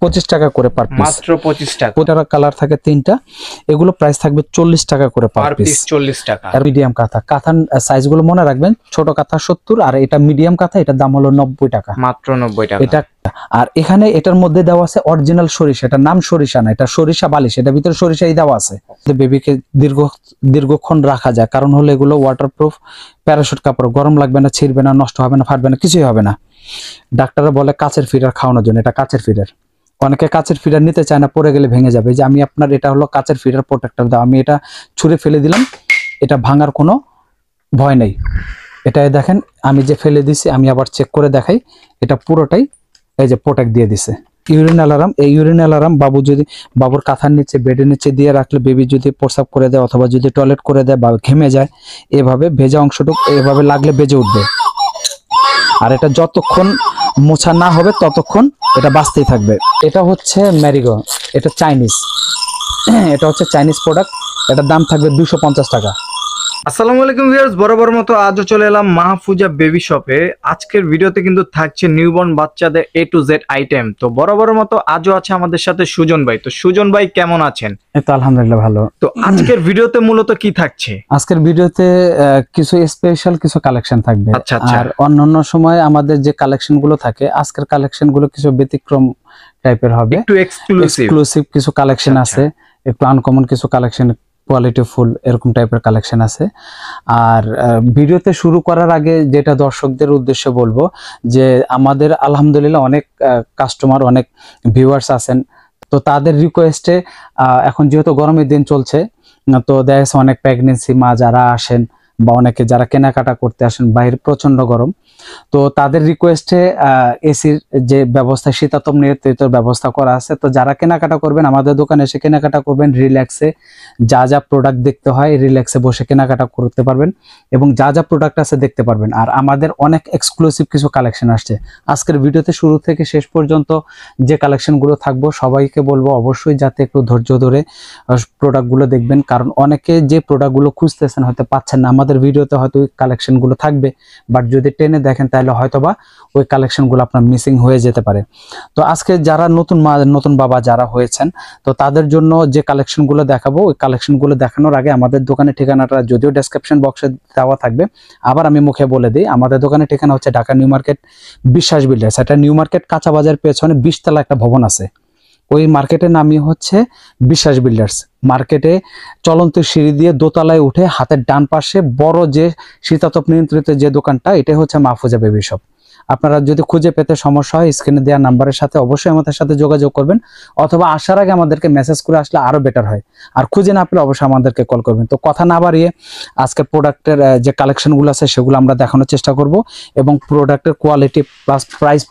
25 টাকা করে per piece, মাত্র 25 টাকা। ওটার কালার থাকে 3টা, এগুলো প্রাইস থাকবে 40 টাকা করে পার পিস, 40 টাকা। আর মিডিয়াম কাঁথা, কাঁথার সাইজ গুলো মনে রাখবেন, ছোট কাঁথা 70, আর এটা মিডিয়াম কাঁথা, এটার দাম হলো 90 টাকা, মাত্র 90 টাকা এটা। আর এখানে এটার মধ্যে দেওয়া আছে অরিজিনাল সরিষা, এটার নাম সরিষা না, এটা সরিষা বালিশ, এটার ভিতরে সরিষাই দেওয়া আছে। বেবিকে দীর্ঘক্ষণ রাখা যায়, কারণ হলো এগুলো ওয়াটারপ্রুফ প্যারাশুট কাপড়, গরম লাগবে না, ছিড়বে না, নষ্ট হবে না, ফাটবে না, কিছুই হবে না। ডাক্তাররা বলে কাচের ফিডার খাওয়ানোর জন্য, এটা কাচের ফিডার। অনেকে কাচের ফিডার নিতে চায় না, পড়ে গেলে ভেঙে যাবে, যে আমি আপনার এটা হলো কাচের ফিডার প্রোটেক্টর দাও, আমি এটা ছুঁড়ে ফেলে দিলাম, এটা ভাঙার কোনো ভয় নেই। এটাই দেখেন আমি যে ফেলে দিছি, আমি আবার চেক করে দেখাই, এটা পুরোটাই এই যে প্রোটেক্ট দিয়ে দিছে। ইউরিন অ্যালার্ম, এই ইউরিন অ্যালার্ম বাবুর কাঁথার নিচে, বেডের নিচে দিয়ে রাখলে বেবি যদি প্রস্রাব করে দেয় অথবা যদি টয়লেট করে দেয় বা ঘেমে যায়, এভাবে ভেজা অংশটুকু এভাবে লাগলে বেজে উঠবে। আর এটা যতক্ষণ মোছা না হবে ততক্ষণ এটা বাঁচতেই থাকবে। এটা হচ্ছে ম্যারিগো, এটা চাইনিজ, এটা হচ্ছে চাইনিজ প্রোডাক্ট, এটার দাম থাকবে 250 টাকা। আসসালামু আলাইকুম ভিউয়ার্স, বরাবর মতো আজও চলে এলাম মাহফুজা বেবি শপে। আজকের ভিডিওতে কিন্তু থাকছে নিউবর্ন বাচ্চাদের A to Z আইটেম। তো বরাবর মতো আজও আছে আমাদের সাথে সুজন ভাই। তো সুজন ভাই কেমন আছেন? এই তো আলহামদুলিল্লাহ ভালো। তো আজকের ভিডিওতে মূলত কি থাকছে? আজকের ভিডিওতে কিছু স্পেশাল কিছু কালেকশন থাকবে। আচ্ছা আচ্ছা। আর অন্যান্য সময় আমাদের যে কালেকশন গুলো থাকে, আজকের কালেকশন গুলো কিছু ব্যতিক্রম টাইপের হবে, একটু এক্সক্লুসিভ কিছু কালেকশন আছে, একটু আনকমন কিছু কালেকশন, কোয়ালিটি ফুল এরকম টাইপের কালেকশন আছে। আর ভিডিওতে শুরু করার আগে যেটা দর্শকদের উদ্দেশ্যে বলবো, যে আমাদের আলহামদুলিল্লাহ অনেক কাস্টমার, অনেক ভিউয়ার্স আছেন, তো তাদের রিকোয়েস্টে এখন যেহেতু গরমের দিন চলছে, তো দেখা যাচ্ছে অনেক প্রেগনেন্সি মা যারা আসেন বা অনেকে যারা কেনাকাটা করতে আসেন, বাইরে প্রচন্ড গরম, তো তাদের রিকোয়েস্টে এসির যে ব্যবস্থা, শীতাতপ নিয়ন্ত্রিত ব্যবস্থা করা আছে। তো যারা কেনাকাটা করবেন আমাদের দোকানে এসে কেনাকাটা করবেন, রিল্যাক্সে যা যা প্রোডাক্ট দেখতে হয় রিল্যাক্সে বসে কেনাকাটা করতে পারবেন এবং যা যা প্রোডাক্ট আছে দেখতে পারবেন। আর আমাদের অনেক এক্সক্লুসিভ কিছু কালেকশন আসছে আজকের ভিডিওতে, শুরু থেকে শেষ পর্যন্ত যে কালেকশনগুলো থাকবো সবাইকে বলবো অবশ্যই যাতে একটু ধৈর্য ধরে প্রোডাক্টগুলো দেখবেন, কারণ অনেকে যে প্রোডাক্টগুলো খুঁজতেছেন হয়তো পাচ্ছেন না। আমাদের ভিডিওতে হয়তো ওই কালেকশনগুলো থাকবে, বাট যদি টেনে দেখেন তাহলে হয়তোবা ওই কালেকশনগুলো আপনার মিসিং হয়ে যেতে পারে। তো আজকে যারা নতুন মা, নতুন বাবা যারা হয়েছেন, তো তাদের জন্য যে কালেকশনগুলো দেখাবো, ওই কালেকশনগুলো দেখানোর আগে আমাদের দোকানের ঠিকানাটা যদিও ডেসক্রিপশন বক্সে দেওয়া থাকবে, আবার আমি মুখে বলে দিই। আমাদের দোকানের ঠিকানা হচ্ছে ঢাকা নিউ মার্কেট বিশ্বাস বিল্ডার্স। এটা নিউ মার্কেট কাঁচা বাজার পেছনে 20 তলা একটা ভবন আছে, ওই মার্কেটের নামই হচ্ছে বিশ্বাস বিল্ডার্স। মার্কেটে চলন্ত সিঁড়ি দিয়ে দোতলায় উঠে হাতের ডান পাশে বড় যে শীতাতপ নিয়ন্ত্রিত যে দোকানটা, এটাই হচ্ছে মাহফুজা বেবি শপ। আপনারা যদি খুঁজে পেতে সমস্যা হয় স্ক্রিনে দেওয়া নাম্বারের সাথে অবশ্যই আমাদের সাথে যোগাযোগ করবেন, অথবা আসার আগে আমাদেরকে মেসেজ করে আসলে আরো বেটার হয়। আর খুঁজে না পেলে অবশ্যই আমাদেরকে কল করবেন। তো কথা না বাড়িয়ে আজকে প্রোডাক্টের যে কালেকশনগুলো আছে সেগুলো আমরা দেখানোর চেষ্টা করব এবং প্রোডাক্টের quality plus price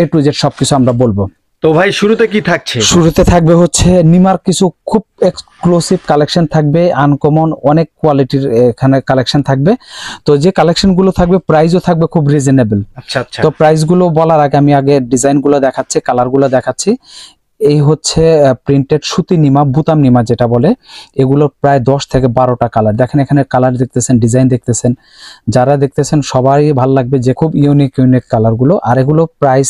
A to Z সবকিছু আমরা বলবো। তো ভাই শুরুতে কি থাকছে? শুরুতে থাকবে হচ্ছে নিমার কিছু খুব এক্সক্লুসিভ কালেকশন থাকবে, আনকমন অনেক কোয়ালিটির এখানে কালেকশন থাকবে। তো যে কালেকশনগুলো থাকবে প্রাইসও থাকবে খুব রিজনেবল। আচ্ছা আচ্ছা। তো প্রাইসগুলো বলার আগে আমি আগে ডিজাইনগুলো দেখাচ্ছি, কালারগুলো দেখাচ্ছি। এই হচ্ছে প্রিন্টেড সুতি নিমা, বুতাম নিমা যেটা বলে, এগুলো প্রায় 10 থেকে 12টা কালার। দেখেন এখানে কালার দেখতেছেন, ডিজাইন দেখতেছেন, যারা দেখতেছেন সবাই ভালো লাগবে যে খুব ইউনিক কালারগুলো। আর এগুলো প্রাইস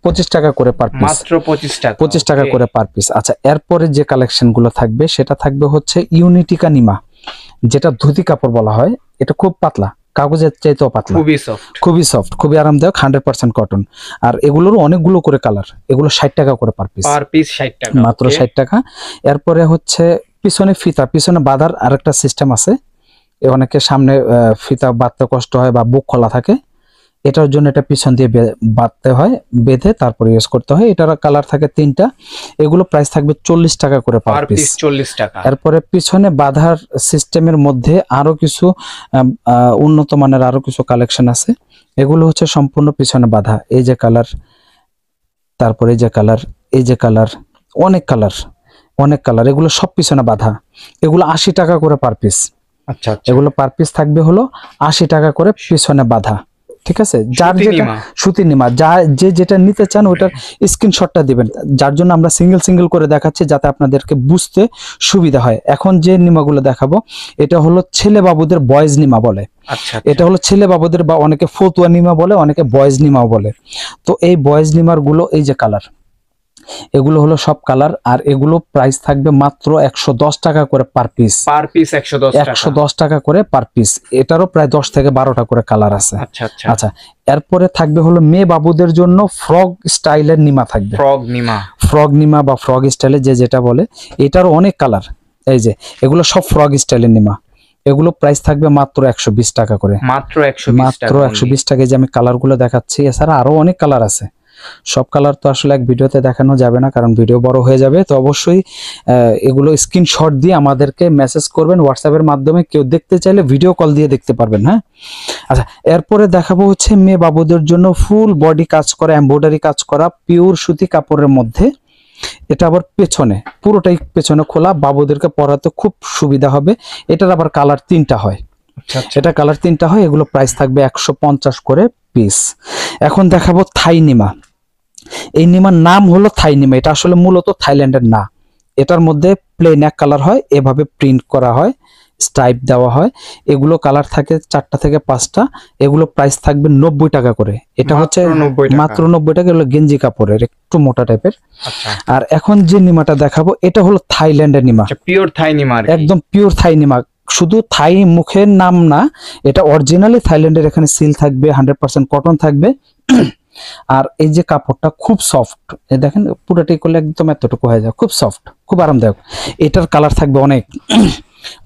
25 টাকা করে পার পিস, মাত্র 25 টাকা। 25 টাকা করে পার পিস। আচ্ছা, এরপরে যে কালেকশনগুলো থাকবে সেটা থাকবে হচ্ছে ইউনিটিকা নিমা, যেটা ধুতি কাপড় বলা হয়। এটা খুব পাতলা, কাগজের চাইতেও পাতলা, খুবই সফট, খুবই আরামদায়ক, 100% কটন। আর এগুলোর অনেকগুলো করে কালার, এগুলো 60 টাকা করে পার পিস, 60 টাকা, মাত্র 60 টাকা। এরপরে হচ্ছে পিছনে ফিতা, পিছনে বাঁধার আরেকটা সিস্টেম আছে। অনেকে সামনে ফিতা বাঁধতে কষ্ট হয় বা বুক খোলা থাকে, এটার জন্য এটা পিছন দিয়ে বাঁধতে হয়, বেঁধে তারপরে ইউজ করতে হয়। এটার কালার থাকে 3টা, এগুলো প্রাইস থাকবে 40 টাকা করে পার পিস, 40 টাকা। এরপরে পিছনে বাঁধার সিস্টেমের মধ্যে আরো কিছু উন্নত মানের আরো কিছু কালেকশন আছে। এগুলো হচ্ছে সম্পূর্ণ পিছনে বাঁধা, এই যে কালার, তারপরে এই যে কালার, এই যে কালার, অনেক কালার, এগুলো সব পিছনে বাঁধা। এগুলো 80 টাকা করে পার পিস। আচ্ছা, এগুলো পার পিস থাকবে হলো 80 টাকা করে পিছনে বাঁধা, ঠিক আছে। যার যেটা সুতি নিমা, যে যেটা নিতে চান ওটার স্ক্রিনশটটা দিবেন, যার জন্য আমরা সিঙ্গেল করে দেখাচ্ছি যাতে আপনাদেরকে বুঝতে সুবিধা হয়। এখন যে নিমাগুলো দেখাবো এটা হলো ছেলে বাবুদের বয়েজ নিমা বলে। আচ্ছা, এটা হলো ছেলে বাবুদের, বা অনেকে ফতুয়া নিমা বলে, অনেকে বয়েজ নিমাও বলে। তো এই বয়েজ নিমার গুলো এই যে কালার, এগুলো হলো সব কালার, আর এগুলো প্রাইস থাকবে মাত্র 110 টাকা করে পার পিস। পার পিস 110 টাকা। 110 টাকা করে পার পিস। এটারও প্রায় 10 থেকে 12টা করে কালার আছে। আচ্ছা আচ্ছা আচ্ছা, এরপরে থাকবে হলো মেয়ে বাবুদের জন্য ফ্রগ স্টাইলের নিমা থাকবে। ফ্রগ নিমা বা ফ্রগ স্টাইলে যে যেটা বলে, এটারও অনেক কালার। এই যে এগুলো সব ফ্রগ স্টাইলের নিমা। এগুলো প্রাইস থাকবে মাত্র 120 টাকা করে। মাত্র 120 টাকা। মাত্র 120 টাকায় যে আমি কালারগুলো দেখাচ্ছি। এছাড়া আরো অনেক কালার আছে। সব কালার তো আসলে এক ভিডিওতে দেখানো যাবে না, কারণ ভিডিও বড় হয়ে যাবে। তো অবশ্যই এগুলো স্ক্রিনশট দিয়ে আমাদেরকে মেসেজ করবেন হোয়াটসঅ্যাপের মাধ্যমে। কেউ দেখতে চাইলে ভিডিও কল দিয়ে দেখতে পারবেন। হ্যাঁ, আচ্ছা, এরপরে দেখাবো হচ্ছে মেয়ে বাবুদের জন্য ফুল বডি কাজ করা, এমব্রয়ডারি কাজ করা পিওর সুতি কাপড়ের মধ্যে। এটা আবার পেছনে, পুরোটাই পেছনে খোলা, বাবুদেরকে পরাতে খুব সুবিধা হবে। এটার আবার কালার 3টা হয়। এটা কালার 3টা হয়। এগুলো প্রাইস থাকবে 150 করে পিস। এখন দেখাবো থাই নিমা। এই নিমার নাম হলো থাই নিমা। এটা আসলে মূলত থাইল্যান্ডের না। এটার মধ্যে প্লেন এক কালার হয়, এভাবে প্রিন্ট করা হয়, স্ট্রাইপ দেওয়া হয়। এগুলো কালার থাকে 4টা থেকে 5টা। এগুলো প্রাইস থাকবে 90 টাকা করে। এটা হচ্ছে মাত্র 90 টাকা। এগুলো গেঞ্জি কাপড়ের, একটু মোটা টাইপের। আর এখন যে নিমাটা দেখাবো এটা হলো থাইল্যান্ডের নিমা। পিওর থাই নিমা, একদম পিওর থাই নিমা। শুধু থাই মুখের নাম না, এটা অরিজিনালি থাইল্যান্ডের। এখানে সিল থাকবে, 100% কটন থাকবে। আর এই যে কাপড়টা খুব সফট, এই দেখেন পুরোটাই করলে একদম এতটুকু হয়ে যায়, খুব সফট, খুব আরামদায়ক। এটার কালার থাকবে অনেক,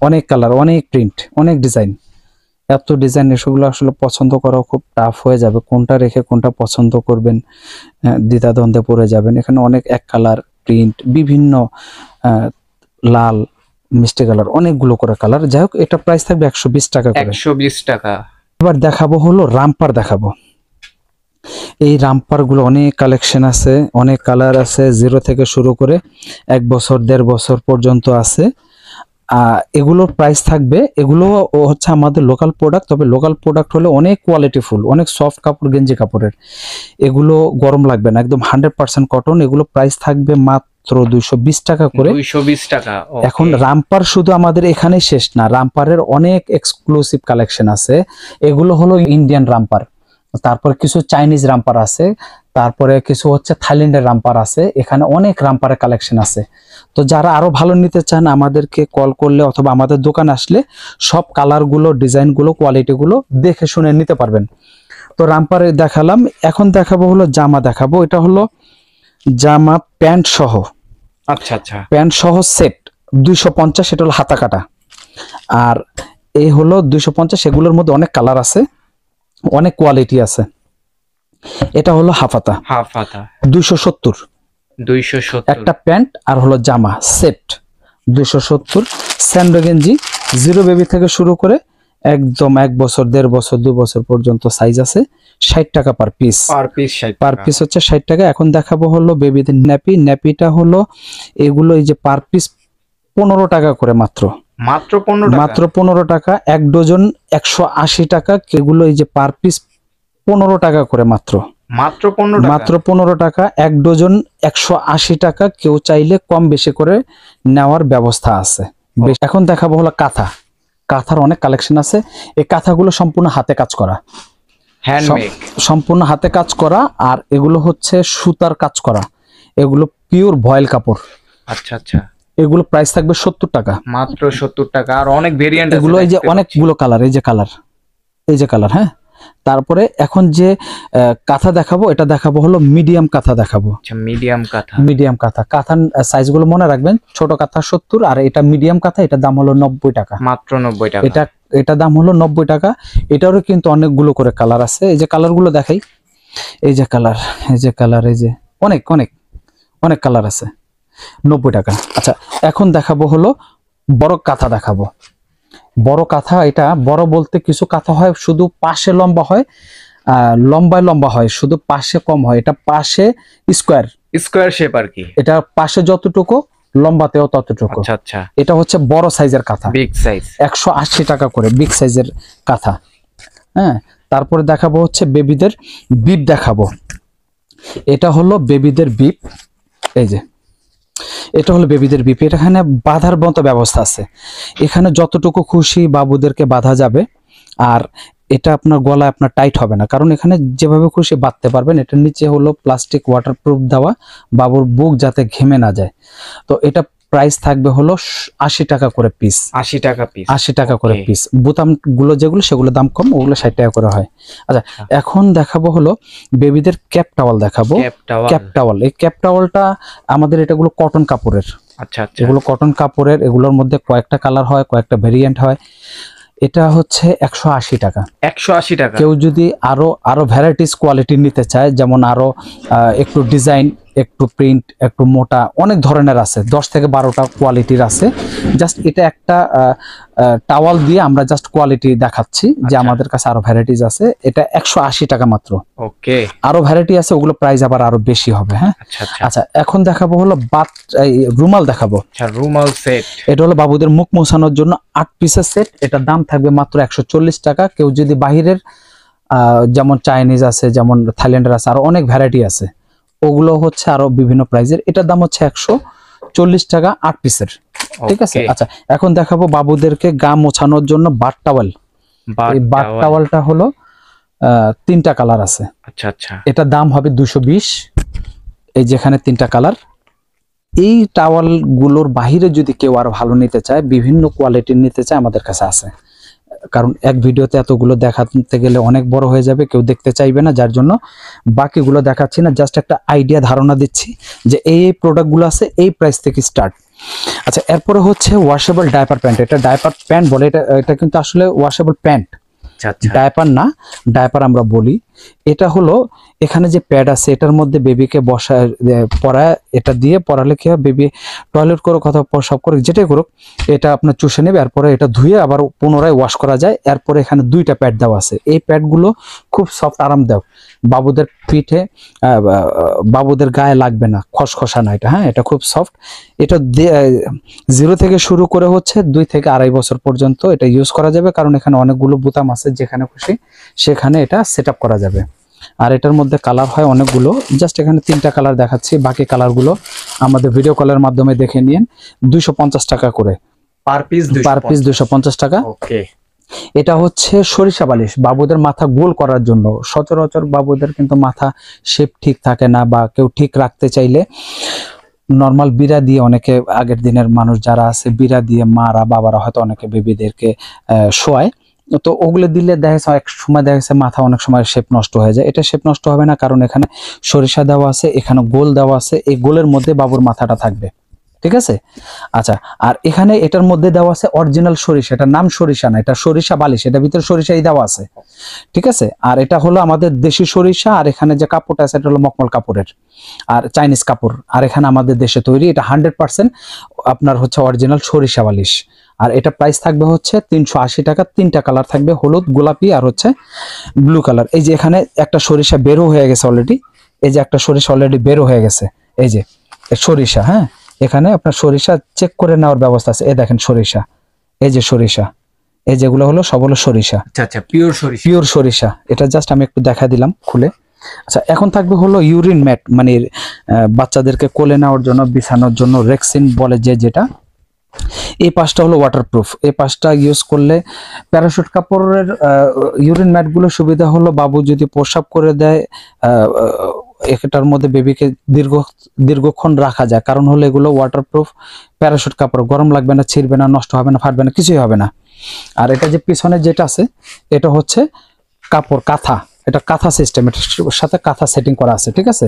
অনেক কালার, অনেক প্রিন্ট, অনেক ডিজাইন। এত ডিজাইন, এসবগুলো আসলে পছন্দ করা খুব টাফ হয়ে যাবে। কোনটা রেখে কোনটা পছন্দ করবেন, দ্বিধাদ্বন্দ্বে পড়ে যাবেন। এখানে অনেক এক কালার প্রিন্ট, বিভিন্ন লাল, মিষ্টি কালার, অনেকগুলো করে কালার। যাই হোক, এটা প্রাইস থাকবে 120 টাকা করে। 120 টাকা। এবার দেখাবো হলো রামপার দেখাবো। এই রামপার গুলো অনেক কালেকশন আছে, অনেক কালার আছে। 0 থেকে শুরু করে 1 বছর 1.5 বছর পর্যন্ত আছে। এগুলোর প্রাইস থাকবে, এগুলো হচ্ছে আমাদের লোকাল প্রোডাক্ট। তবে লোকাল প্রোডাক্ট হলে অনেক কোয়ালিটিফুল, অনেক সফট কাপড়, গেঞ্জি কাপড়ের। এগুলো গরম লাগবে না, একদম 100% কটন। এগুলো প্রাইস থাকবে মাত্র 220 টাকা করে। 220 টাকা। এখন রামপার শুধু আমাদের এখানে শেষ না, রামপারের অনেক এক্সক্লুসিভ কালেকশন আছে। এগুলো হলো ইন্ডিয়ান রামপার, তারপর কিছু চাইনিজ রামপার আছে, তারপরে কিছু হচ্ছে থাইল্যান্ডের রামপার আছে। এখানে অনেক রামপারের কালেকশন আছে। তো যারা আরো ভালো নিতে চান আমাদেরকে কল করলে অথবা আমাদের দোকানে আসলে সব কালারগুলো, ডিজাইনগুলো, কোয়ালিটিগুলো দেখে শুনে নিতে পারবেন। তো রামপারে দেখালাম। এখন দেখাবো হলো জামা দেখাবো। এটা হলো জামা প্যান্ট সহ। আচ্ছা আচ্ছা, প্যান্ট সহ সেট 250। এটা হলো হাতা কাটা। আর এই হলো 250। এগুলোর মধ্যে অনেক কালার আছে, অনেক কোয়ালিটি আছে। এটা হলো হাফাতা। 270। একটা প্যান্ট আর হলো জামা সেট 270। স্যান্ডো গেঞ্জি 0 বেবি থেকে শুরু করে একদম 1 বছর 1.5 বছর 2 বছর পর্যন্ত সাইজ আছে। 60 টাকা পার পিস। পার পিস হচ্ছে 60 টাকা। এখন দেখাবো হলো বেবিদের ন্যাপি। ন্যাপিটা হলো এগুলো এই যে পার পিস 15 টাকা করে মাত্র। মাত্র 15 টাকা। 1 ডজন 180 টাকা। এগুলো এই যে পার পিস 15 টাকা করে মাত্র। মাত্র 15 টাকা। 1 ডজন 180 টাকা। কেউ চাইলে কম বেশি করে নেওয়ার ব্যবস্থা আছে। এখন দেখাবো হলো কাঁথা। কাঁথার অনেক কালেকশন আছে। এই কাঁথাগুলো সম্পূর্ণ হাতে কাজ করা, সম্পূর্ণ হাতে কাজ করা। আর এগুলো হচ্ছে সুতার কাজ করা। এগুলো পিওর ভয়েল কাপড়। আচ্ছা আচ্ছা। এগুলো প্রাইস থাকবে 70 টাকা। মাত্র 70 টাকা। আর অনেক ভেরিয়েন্ট আছে। এগুলো এই যে অনেকগুলো কালার, এই যে কালার, এই যে কালার। হ্যাঁ, তারপরে এখন যে কাঁথা দেখাবো, এটা দেখাবো হলো মিডিয়াম কাঁথা দেখাবো। আচ্ছা, মিডিয়াম কাঁথা। মিডিয়াম কাঁথা। কাঁথার সাইজগুলো মনে রাখবেন। ছোট কাঁথা 70, আর এটা মিডিয়াম কাঁথা, এটা দাম হলো 90 টাকা। মাত্র 90 টাকা। এটা দাম হলো 90 টাকা। এটারও কিন্তু অনেকগুলো করে কালার আছে। এই যে কালারগুলো দেখাই, এই যে কালার, এই যে কালার, এই যে অনেক অনেক অনেক কালার আছে। 90 টাকা। আচ্ছা, এখন দেখাবো হলো বড় কাঁথা দেখাবো। বড় কাঁথা। এটা বড় বলতে কিছু কাঁথা হয় শুধু পাশে লম্বা হয়, লম্বায় লম্বা হয়, শুধু পাশে কম হয়। এটা পাশে স্কোয়ার শেপ আর কি। এটা পাশে যতটুকু, লম্বাতেও ততটুকু। আচ্ছা আচ্ছা। এটা হচ্ছে বড় সাইজের কাঁথা, বিগ সাইজ। 180 টাকা করে বিগ সাইজের কাঁথা। হ্যাঁ, তারপরে দেখাবো হচ্ছে বেবিদের বিপ দেখাবো। এটা হলো বেবিদের বিপ। এই যে এটা হলো বেবিদের বিপ। এখানে বাঁধার মতো ব্যবস্থা আছে। এখানে যতটুকু খুশি বাবুদেরকে বাঁধা যাবে। আর এটা আপনার গলায় আপনার টাইট হবে না, কারণ এখানে যেভাবে খুশি বাঁধতে পারবেন। এটার নিচে হলো প্লাস্টিক ওয়াটারপ্রুফ দেওয়া, বাবুর বুক যাতে ঘেমে না যায়। তো এটা প্রাইস থাকবে হলো 80 টাকা করে পিস। 80 টাকা পিস। 80 টাকা করে পিস। বোতাম গুলো যেগুলো সেগুলো দাম কম, ওগুলো 60 টাকা করে হয়। আচ্ছা, এখন দেখাবো হলো বেবিদের ক্যাপ টাওয়াল দেখাবো। ক্যাপ টাওয়াল, এই ক্যাপ টাওয়ালটা আমাদের এটাগুলো কটন কাপড়ের। আচ্ছা আচ্ছা, এগুলো কটন কাপড়ের, এগুলোর মধ্যে কয়েকটা কালার হয়, কয়েকটা ভেরিয়েন্ট হয়। এটা হচ্ছে 180 টাকা। 180 টাকা। কেউ যদি আরো ভ্যারাইটিস কোয়ালিটি নিতে চায়, যেমন আরো একটু ডিজাইন, একটু প্রিন্ট, একটু মোটা, অনেক ধরনের আছে, 10 থেকে 12টা কোয়ালিটির আছে। জাস্ট এটা একটা টাওয়াল দিয়ে আমরা জাস্ট কোয়ালিটি দেখাচ্ছি যে আমাদের কাছে আরো ভ্যারাইটিস আছে। এটা 180 টাকা মাত্র। ওকে, আরো ভ্যারাইটি আছে, ওগুলো প্রাইস আবার আরো বেশি হবে। হ্যাঁ, আচ্ছা আচ্ছা। আচ্ছা, এখন দেখাবো হলো রুমাল দেখাবো। আচ্ছা, রুমাল সেট। এটা হলো বাবুদের মুখ মোছানোর জন্য 8 পিসের সেট। এটার দাম থাকবে মাত্র 140 টাকা। কেউ যদি বাহিরের যেমন চাইনিজ আছে, যেমন থাইল্যান্ডের আছে, আরো অনেক ভ্যারাইটি আছে, ওগুলো হচ্ছে আরো বিভিন্ন প্রাইজের। এটার দাম হচ্ছে 140 টাকা 8 পিসের। ঠিক আছে। আচ্ছা, এখন দেখাবো বাবুদেরকে গা মোছানোর জন্য বাথ টাওয়াল। এই বাথ টাওয়ালটা হলো 3টা কালার আছে। আচ্ছা আচ্ছা, এটার দাম হবে 220। এই যেখানে 3টা কালার। এই টাওয়াল গুলোর বাহিরে যদি কেউ আরো ভালো নিতে চায়, বিভিন্ন কোয়ালিটির নিতে চায়, আমাদের কাছে আছে। কারণ এক ভিডিওতে এতগুলো দেখাতে গেলে অনেক বড় হয়ে যাবে, কেউ দেখতে চাইবে না, যার জন্য বাকিগুলো দেখাচ্ছি না। জাস্ট একটা আইডিয়া, ধারণা দিচ্ছি যে এই প্রোডাক্টগুলো আছে, এই প্রাইস থেকে স্টার্ট। আচ্ছা, এরপরে হচ্ছে ওয়াশেবল ডাইপার প্যান্ট। এটা ডাইপার প্যান্ট বলে, এটা কিন্তু আসলে ওয়াশেবল প্যান্ট, ডাইপার না, ডাইপার আমরা বলি। এটা হলো এখানে যে প্যাড আছে, এটার মধ্যে বেবিকে বসায় পরায়, এটা দিয়ে পরালে কি হয়, বেবি টয়লেট করুক অথবা প্রসাব করুক, যেটাই করুক, এটা আপনার চুষে নেবে। এরপরে এটা ধুয়ে আবার পুনরায় ওয়াশ করা যায়। এরপরে এখানে 2টা প্যাড দেওয়া আছে। এই প্যাডগুলো খুব সফট, আরামদায়ক। বাবুদের পিঠে, বাবুদের গায়ে লাগবে না, খসখসা না এটা। হ্যাঁ, এটা খুব সফট। এটা 0 থেকে শুরু করে হচ্ছে 2 থেকে 2.5 বছর পর্যন্ত এটা ইউজ করা যাবে, কারণ এখানে অনেকগুলো বোতাম আছে, যেখানে খুশি সেখানে এটা সেট আপ করা যাবে। আর এটার মধ্যে কালার হয় অনেকগুলো। জাস্ট এখানে 3টা কালার দেখাচ্ছি, বাকি কালারগুলো আমাদের ভিডিও কলের মাধ্যমে দেখে নিন। 250 টাকা করে পার পিস। 250 টাকা। ওকে, এটা হচ্ছে সরিষা বালিশ, বাবুদের মাথা গোল করার জন্য। সচরাচর বাবুদের কিন্তু মাথা শেপ ঠিক থাকে না, বা কেউ ঠিক রাখতে চাইলে নর্মাল বিড়া দিয়ে, অনেকে আগের দিনের মানুষ যারা আছে, বিড়া দিয়ে মারা বাবারা হয়তো অনেকে বেবিদেরকে শোয়ায়। তো ওগুলো দিলে দেখা যাচ্ছে এক সময় দেখা যাচ্ছে মাথা অনেক সময় শেপ নষ্ট হয়ে যায়। এটা শেপ নষ্ট হবে না, কারণ এখানে সরিষা দেওয়া আছে, এখানে গোল দেওয়া আছে। এই গোলের মধ্যে বাবুর মাথাটা থাকবে। ঠিক আছে। আচ্ছা, আর এখানে এটার মধ্যে দেওয়া আছে অরিজিনাল সরিষা। এটার নাম সরিষা না, এটা সরিষা বালিশ। এটার ভিতরে সরিষাই দেওয়া আছে। ঠিক আছে। আর এটা হলো আমাদের দেশি সরিষা। আর এখানে যে কাপড়টা আছে, এটা হলো মকমল কাপড়ের আর চাইনিজ কাপড়। আর এখানে আমাদের দেশে তৈরি, এটা 100% আপনার হচ্ছে অরিজিনাল সরিষা বালিশ। আর এটা প্রাইস থাকবে হচ্ছে 380 টাকা। 3টা কালার থাকবে, হলুদ, গোলাপি আর হচ্ছে ব্লু কালার। এই যে এখানে একটা সরিষা বেরো হয়ে গেছে অলরেডি। এই যে একটা সরিষা অলরেডি বেরো হয়ে গেছে, এই যে সরিষা। হ্যাঁ, এখানে আপনার সরিষা চেক করে নেওয়ার ব্যবস্থা আছে। এই দেখেন সরিষা, এই যে সরিষা, এই যেগুলো হলো সব হলো সরিষা। আচ্ছা আচ্ছা, পিওর সরিষা। পিওর সরিষা। এটা জাস্ট আমি একটু দেখা দিলাম খুলে। আচ্ছা, এখন থাকবে হলো ইউরিন ম্যাট, মানে বাচ্চাদেরকে কোলে নেওয়ার জন্য, বিছানোর জন্য রেক্সিন বলে যেটা। এই পাশটা হলো ওয়াটারপ্রুফ। এই পাশটা ইউজ করলে প্যারাশুট কাপড়ের ইউরিন ম্যাটগুলো সুবিধা হলো বাবু যদি প্রসাব করে দেয়, এটার মধ্যে বেবিকে দীর্ঘক্ষণ রাখা যায়। কারণ হলো এগুলো ওয়াটারপ্রুফ প্যারাশুট কাপড়, গরম লাগবে না, ছিঁড়বে না, নষ্ট হবে না, ফাটবে না, কিছুই হবে না। আর এটা যে পিছনে যেটা আছে, এটা হচ্ছে কাপড় কাঁথা। এটা কাঁথা সিস্টেম, এটার সাথে কাঁথা সেটিং করা আছে। ঠিক আছে।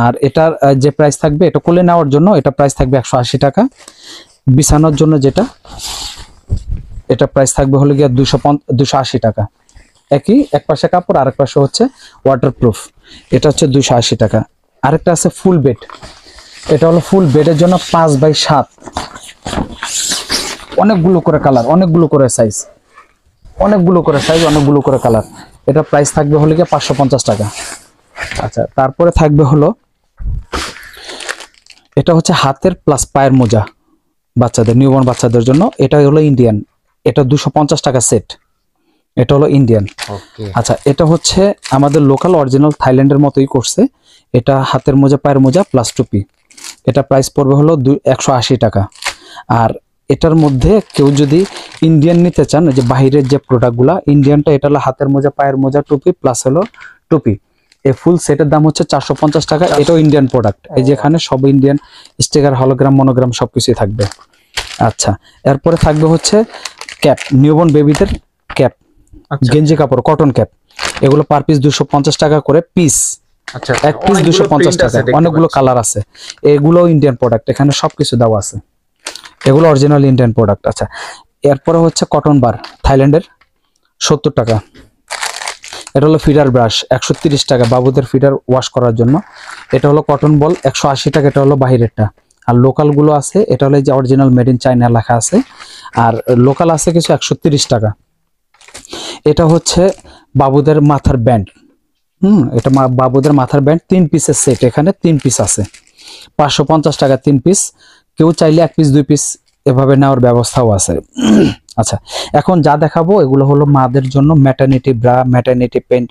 আর এটার যে প্রাইস থাকবে, এটা কোলে নেওয়ার জন্য এটা প্রাইস থাকবে 180 টাকা। বিছানোর জন্য যেটা, এটা প্রাইস থাকবে হলো গিয়ে 280 টাকা। একই, এক পাশে কাপড়, আরেক পাশে হচ্ছে ওয়াটারপ্রুফ। এটা হচ্ছে 280 টাকা। আরেকটা আছে ফুল বেড। এটা হলো ফুল বেডের জন্য 5x7, অনেকগুলো করে কালার, অনেকগুলো করে সাইজ, অনেকগুলো করে কালার। এটা প্রাইস থাকবে হলো গিয়ে 550 টাকা। আচ্ছা, তারপরে থাকবে হলো এটা হচ্ছে হাতের প্লাস পায়ের মোজা বাচ্চাদের, নিউবর্ন বাচ্চাদের জন্য। এটা হলো ইন্ডিয়ান, এটা 250 টাকা সেট। এটা হলো ইন্ডিয়ান। আচ্ছা, এটা হচ্ছে আমাদের লোকাল অরিজিনাল থাইল্যান্ডের মতোই করছে। এটা হাতের মোজা, পায়ের মোজা প্লাস টুপি। এটা প্রাইস পড়বে হলো 180 টাকা। আর এটার মধ্যে কেউ যদি ইন্ডিয়ান নিতে চান, যে বাহিরের যে প্রোডাক্টগুলো, ইন্ডিয়ানটা এটা হলো হাতের মোজা, পায়ের মোজা, টুপি প্লাস হলো টুপি, এই ফুল সেটের দাম হচ্ছে 450 টাকা। এটাও ইন্ডিয়ান প্রোডাক্ট, এই যেখানে সব ইন্ডিয়ান স্টিকার, হলোগ্রাম, মনোগ্রাম সবকিছুই থাকবে। আচ্ছা, এরপরে থাকবে হচ্ছে ক্যাপ, নিউবর্ন বেবিদের ক্যাপ, গেঞ্জি কাপড়, কটন ক্যাপ, এগুলো পার পিস 250 টাকা করে পিস। আচ্ছা, এক পিস 250 টাকা, অনেকগুলো কালার আছে, এগুলো ইন্ডিয়ান প্রোডাক্ট, এখানে সবকিছু দেওয়া আছে, এগুলো অরিজিনাল ইন্ডিয়ান প্রোডাক্ট। আচ্ছা, এরপরে হচ্ছে কটন বার, থাইল্যান্ডের 70 টাকা। এটা হলো ফিডার ব্রাশ 130 টাকা, বাবুদের ফিডার ওয়াশ করার জন্য। এটা হলো কটন বল 180 টাকা, এটা হলো বাহিরেরটা। আর লোকাল গুলো আছে, এটা হলো যে অরিজিনাল মেড ইন চায়না লেখা আছে, আর লোকাল আছে কিছু 130 টাকা। এটা হচ্ছে বাবুদের মাথার ব্যান্ড, এটা বাবুদের মাথার ব্যান্ড 3 পিসের সেট, এখানে 3 পিস আছে, 550 টাকা 3 পিস। কেউ চাইলে 1 পিস 2 পিস এভাবে নেওয়ার ব্যবস্থাও আছে। আচ্ছা, এখন যা দেখাবো এগুলো হলো মাদের জন্য, maternity bra, maternity pant,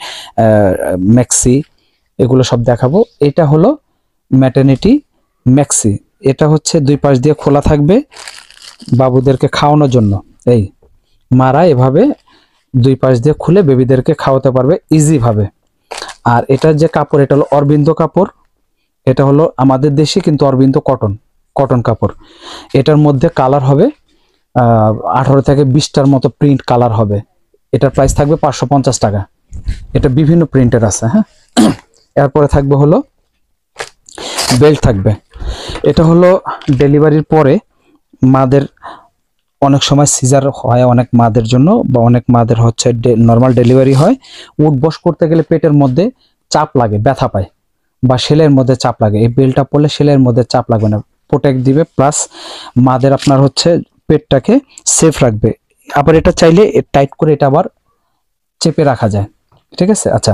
maxi, এগুলো সব দেখাবো। এটা হলো ম্যাটারনিটি ম্যাক্সি, এটা হচ্ছে 2 পাশ দিয়ে খোলা থাকবে বাবুদেরকে খাওয়ানোর জন্য। এই মারা এভাবে 2 পাশ দিয়ে খুলে বেবিদেরকে খাওয়াতে পারবে ইজি ভাবে। আর এটার যে কাপড়, এটা হলো অরবিন্দ কাপড়, এটা হলো আমাদের দেশি কিন্তু অরবিন্দ কটন কাপড়। এটার মধ্যে কালার হবে 18 থেকে 20টার মতো প্রিন্ট কালার হবে। এটার প্রাইস থাকবে 550 টাকা। এটা বিভিন্ন প্রিন্টের আছে। হ্যাঁ, এরপরে থাকবে হলো বেল্ট থাকবে। এটা হলো ডেলিভারির পরে মাদের অনেক সময় সিজার হয় অনেক মাদের জন্য, বা অনেক মাদের হচ্ছে নর্মাল ডেলিভারি হয়, উঠ বস করতে গেলে পেটের মধ্যে চাপ লাগে, ব্যথা পায়, বা সেলের মধ্যে চাপ লাগে। এই বেল্টটা পরলে সেলের মধ্যে চাপ লাগবে না, প্রোটেক্ট দিবে, প্লাস মাদের আপনার হচ্ছে পেটটাকে সেফ রাখবে। আবার এটা চাইলে টাইট করে এটা আবার চেপে রাখা যায়, ঠিক আছে। আচ্ছা,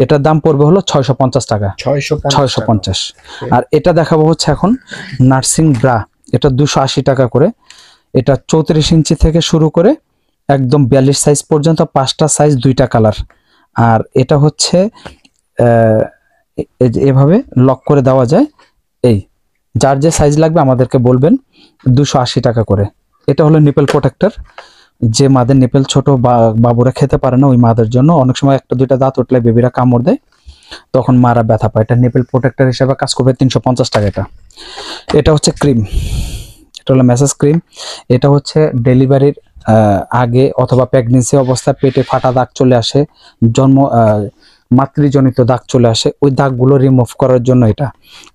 এটার দাম পড়বে হলো 650 টাকা, 650। আর এটা দেখাবো হচ্ছে এখন নার্সিং ব্রা, এটা 280 টাকা করে। এটা 34 ইঞ্চি থেকে শুরু করে একদম 42 সাইজ পর্যন্ত, 5টা সাইজ, 2টা কালার। আর এটা হচ্ছে এভাবে লক করে দেওয়া যায়। এই যার যে সাইজ লাগবে আমাদেরকে বলবেন, 280 টাকা করে। এটা হলো নিপেল প্রোটেক্টর, যে মাদের নিপেল ছোট বাবুরা খেতে পারে না, ওই মাদের জন্য। অনেক সময় 1-2টা দাঁত উঠলে বেবিরা কামড় দেয়, তখন মারা ব্যথা পায়। এটা নিপেল প্রোটেক্টর হিসেবে কাজ করবে, 350 টাকা এটা। এটা হচ্ছে ক্রিম, এটা হলো ম্যাসাজ ক্রিম। এটা হচ্ছে ডেলিভারির আগে অথবা প্রেগনেন্সি অবস্থায় পেটে ফাটা দাগ চলে আসে, মাতৃজনিত দাগ চলে আসে, ওই দাগগুলো রিমুভ করার জন্য এটা।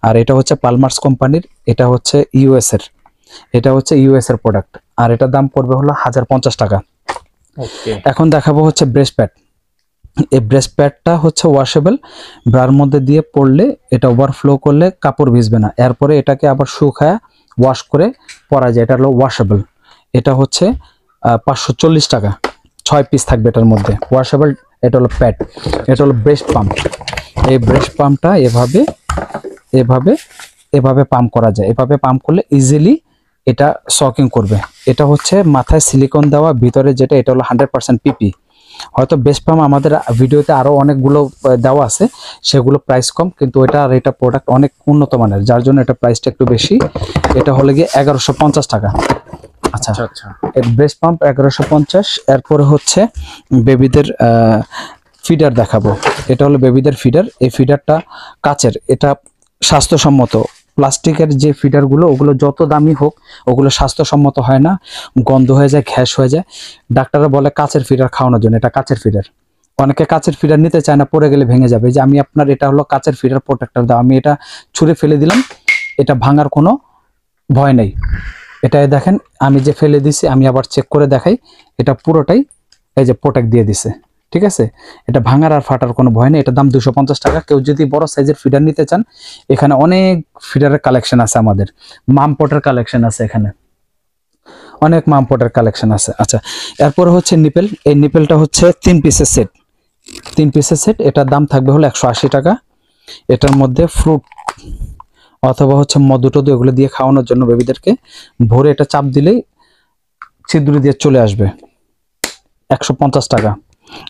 আর এটা হচ্ছে পালমার্স কোম্পানির, এটা হচ্ছে ইউএস এর, এটা হচ্ছে ইউএস এর প্রোডাক্ট। আর এটার দাম পড়বে হলো 1050 টাকা। এখন দেখাবো হচ্ছে ব্রেস্ট প্যাড। এই ব্রেস্ট প্যাডটা হচ্ছে ওয়াশেবল, ব্রার মধ্যে দিয়ে পড়লে এটা ওভারফ্লো করলে কাপড় ভিজবে না, এরপরে এটাকে আবার শুকায় ওয়াশ করে পরা যায়। এটা হলো ওয়াশেবল, এটা হচ্ছে 540 টাকা, 6 পিস থাকবে এটার মধ্যে ওয়াশেবল। এটা হলো প্যাড। এটা হলো ব্রেস্ট পাম্প। এই ব্রেস্ট পাম্পটা এভাবে এভাবে এভাবে পাম্প করা যায়, এভাবে পাম্প করলে ইজিলি এটা সকিং করবে। এটা হচ্ছে মাথায় সিলিকন দেওয়া, ভিতরে যেটা, এটা হলো 100% পিপি। হয়তো বেস্ট পাম্প আমাদের ভিডিওতে আরো অনেকগুলো দেওয়া আছে, সেগুলো প্রাইস কম, কিন্তু এটা আর এটা প্রোডাক্ট অনেক উন্নত মানের, যার জন্য এটা প্রাইসটা একটু বেশি। এটা হলে গিয়ে 1150 টাকা। আচ্ছা, ব্রেস্ট পাম্প 1150। এরপরে হচ্ছে বেবিদের ফিডার দেখাবো। এটা হলো বেবিদের ফিডার। এই ফিডারটা কাচের, এটা স্বাস্থ্যসম্মত। প্লাস্টিকের যে ফিডারগুলো, ওগুলো যত দামি হোক ওগুলো স্বাস্থ্যসম্মত হয় না, গন্ধ হয়ে যায়, গ্যাস হয়ে যায়। ডাক্তাররা বলে কাচের ফিডার খাওয়ানোর জন্য। এটা কাচের ফিডার, অনেকে কাচের ফিডার নিতে চায় না, পড়ে গেলে ভেঙে যাবে। যে আমি আপনার, এটা হলো কাচের ফিডার প্রোটেক্টর দাও, আমি এটা ছুঁড়ে ফেলে দিলাম, এটা ভাঙার কোনো ভয় নেই। এটাই দেখেন, আমি যে ফেলে দিছি, আমি আবার চেক করে দেখাই, এটা পুরোটাই এই যে প্রোটেক্ট দিয়ে দিছে, ঠিক আছে। এটা ভাঙার আর ফাটার কোনো ভয় নেই। এটার দাম 250 টাকা। কেউ যদি বড় সাইজের ফিডার নিতে চান, এখানে অনেক ফিডারের কালেকশন আছে আমাদের, মামপটের কালেকশন আছে, এখানে অনেক মামপটের কালেকশন আছে। আচ্ছা, এরপর হচ্ছে নিপেল। এই নিপেলটা হচ্ছে 3 পিসের সেট, 3 পিসের সেট। এটার দাম থাকবে হলো 180 টাকা। এটার মধ্যে ফ্রুট অথবা হচ্ছে মধু টধু এগুলো দিয়ে খাওয়ানোর জন্য বেবিদেরকে, ভোরে এটা চাপ দিলেই ছিদ্র দিয়ে চলে আসবে, 150 টাকা।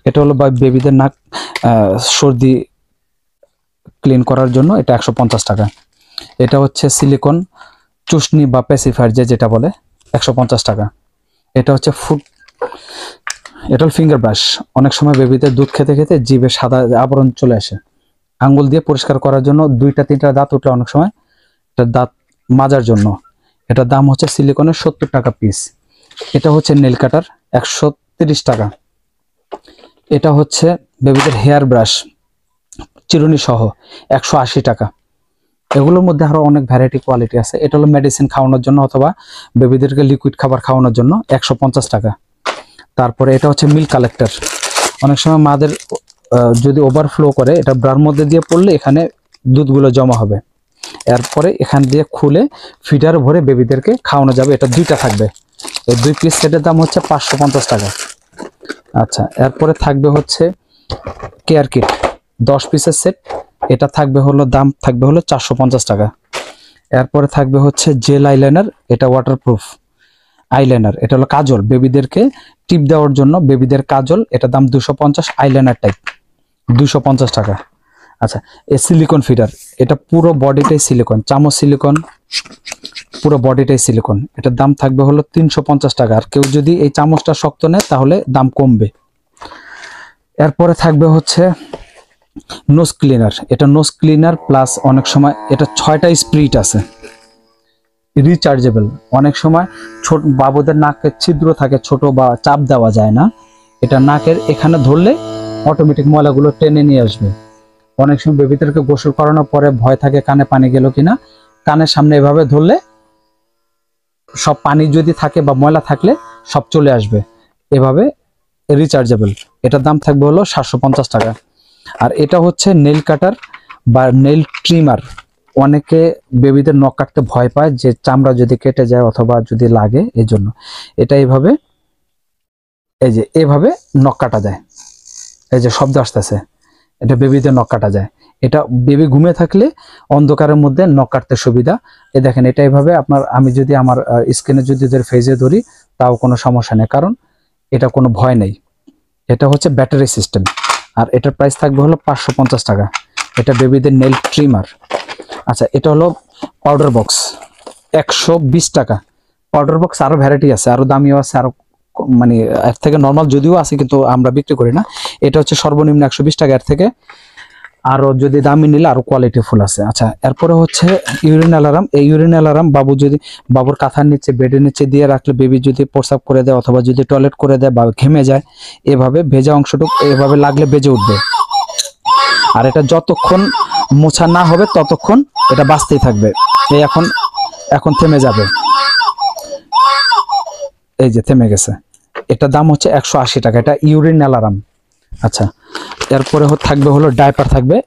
এটা হলো বেবিদের নাক সর্দি ক্লিন করার জন্য, এটা 150 টাকা। এটা হচ্ছে সিলিকন চুষনি বা প্যাসিফায়ার যেটা বলে, 150 টাকা। এটা হচ্ছে ফুড, এটা হল ফিঙ্গার ব্রাশ। অনেক সময় বেবিদের দুধ খেতে খেতে জিভে সাদা আবরণ চলে আসে, আঙ্গুল দিয়ে পরিষ্কার করার জন্য 2টা 3টা দাঁত উঠলে অনেক সময় এটা দাঁত মাজার জন্য। এটার দাম হচ্ছে সিলিকনের 70 টাকা পিস। এটা হচ্ছে নেল কাটার 130 টাকা। এটা হচ্ছে বেবিদের হেয়ার ব্রাশ চিরুনি সহ 180 টাকা। এগুলোর মধ্যে আরো অনেক ভ্যারাইটি কোয়ালিটি আছে। এটা হলো মেডিসিন খাওয়ানোর জন্য অথবা বেবিদেরকে লিকুইড খাবার খাওয়ানোর জন্য 150 টাকা। তারপরে এটা হচ্ছে মিল্ক কালেক্টর। অনেক সময় মাদের যদি ওভারফ্লো করে, এটা ব্রার মধ্যে দিয়ে পড়লে এখানে দুধগুলো জমা হবে, এরপরে এখান দিয়ে খুলে ফিডার ভরে বেবিদেরকে খাওয়ানো যাবে। এটা 2টা থাকবে। এই 2 পিস সেটের দাম হচ্ছে 550 টাকা। আচ্ছা, এরপরে থাকবে হচ্ছে কেয়ার কিট 10 পিসের সেট। এটা থাকবে হলো দাম থাকবে হলো 450 টাকা। এরপরে থাকবে হচ্ছে জেল আইলাইনার, এটা ওয়াটারপ্রুফ আইলাইনার। এটা হলো কাজল, বেবিদেরকে টিপ দেওয়ার জন্য বেবিদের কাজল। এটা দাম 250, আইলাইনার টাইপ 250 টাকা। আচ্ছা, এই সিলিকন ফিডার, এটা পুরো বডিটাই সিলিকন, চামচ সিলিকন, পুরো বডিটাই সিলিকন। এটার দাম থাকবে হলো 350 টাকা। আর কেউ যদি এই চামচটা শক্ত নেয় তাহলে দাম কমবে। এরপরে থাকবে হচ্ছে নোজ ক্লিনার। এটা নোজ ক্লিনার প্লাস অনেক সময় এটা 6টা স্প্রিট আছে, রিচার্জেবল। অনেক সময় ছোট বাবুদের নাকের ছিদ্র থাকে ছোট বা চাপ দেওয়া যায় না, এটা নাকের এখানে ধরলে অটোমেটিক ময়লাগুলো টেনে নিয়ে আসবে। অনেক সময় বেবিদেরকে গোসল করানোর পরে ভয় থাকে কানে পানি গেল কিনা, কানের সামনে এভাবে ধরলে সব পানি যদি থাকে বা ময়লা থাকলে সব চলে আসবে। এভাবে রিচার্জেবল। এটার দাম থাকবে হলো 750 টাকা। আর এটা হচ্ছে নেল কাটার বা নেল ট্রিমার। অনেকে বেবিদের নখ কাটতে ভয় পায় যে চামড়া যদি কেটে যায় অথবা যদি লাগে, এই জন্য এটা এইভাবে, এই যে এভাবে নখ কাটা যায়। এই যে শব্দ আসতেছে, এটা বেবিদের নখ কাটা যায়। এটা বেবি ঘুমিয়ে থাকলে অন্ধকারের মধ্যে নখ কাটতে সুবিধা। এই দেখেন, এটা এইভাবে আপনার, আমি যদি আমার স্কিনে যদি ফেজে ধরি তাও কোনো সমস্যা নেই, কারণ এটা কোনো ভয় নেই। এটা হচ্ছে ব্যাটারি সিস্টেম। আর এটার প্রাইস থাকবে হলো 550 টাকা। এটা বেবিদের নেল ট্রিমার। আচ্ছা, এটা হলো পাউডার বক্স 120 টাকা। পাউডার বক্স আরো ভ্যারাইটি আছে, আরো দামিও আছে, আরো মানে এর থেকে নর্মাল যদিও আছে কিন্তু আমরা বিক্রি করি না। এটা হচ্ছে সর্বনিম্ন 120 টাকা। এর থেকে আরো যদি দামি নিলে আরো কোয়ালিটি ফুল আছে। আচ্ছা, এরপরে হচ্ছে ইউরিন অ্যালার্ম। এই ইউরিন অ্যালার্ম বাবুর কাঁথার নিচে, বেডের নিচে দিয়ে রাখলে বেবি যদি প্রস্রাব করে দেয় অথবা যদি টয়লেট করে দেয় বা ঘেমে যায়, এভাবে ভেজা অংশটুকু এভাবে লাগলে বেজে উঠবে। আর এটা যতক্ষণ মোছা না হবে ততক্ষণ এটা বাজতেই থাকবে। এই এখন থেমে যাবে, এই যে থেমে গেছে। এটা দাম হচ্ছে 180 টাকা। এটা ইউরিন অ্যালার্ম। আচ্ছা, এরপরে থাকবে হলো ডাইপার থাকবে।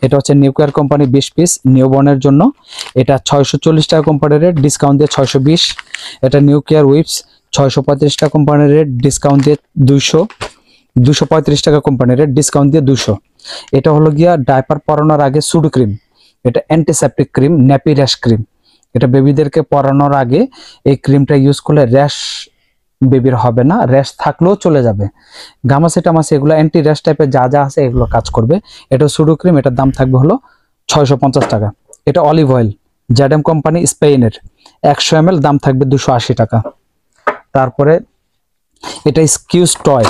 এটা হচ্ছে নিউকেয়ার কোম্পানি 20 পিস নিউবর্নের জন্য। এটা 640 টাকা কোম্পানির রেট, ডিসকাউন্ট দিয়ে 620। এটা নিউকেয়ার উইপস 635 টাকা কোম্পানির রেট, ডিসকাউন্ট দিয়ে 235 টাকা কোম্পানির রেট, ডিসকাউন্ট দিয়ে 200। এটা হলো গিয়া ডাইপার পরানোর আগে সুডো ক্রিম। এটা antiseptic cream, nappy rash cream. এটা বেবিদেরকে পরানোর আগে এই ক্রিমটা ইউজ করলে র্যাশ বেবির হবে না, র্যাশ থাকলেও চলে যাবে। গামাসি টামাসি এগুলো অ্যান্টি র্যাশ টাইপের যা যা আছে এগুলো কাজ করবে। এটা সুডো ক্রিম। এটার দাম থাকবে হলো 650 টাকা। এটা অলিভ অয়েল জ্যাডেম কোম্পানি স্পেনের 100 ml, দাম থাকবে 280 টাকা। তারপরে এটা স্কিউজ টয়।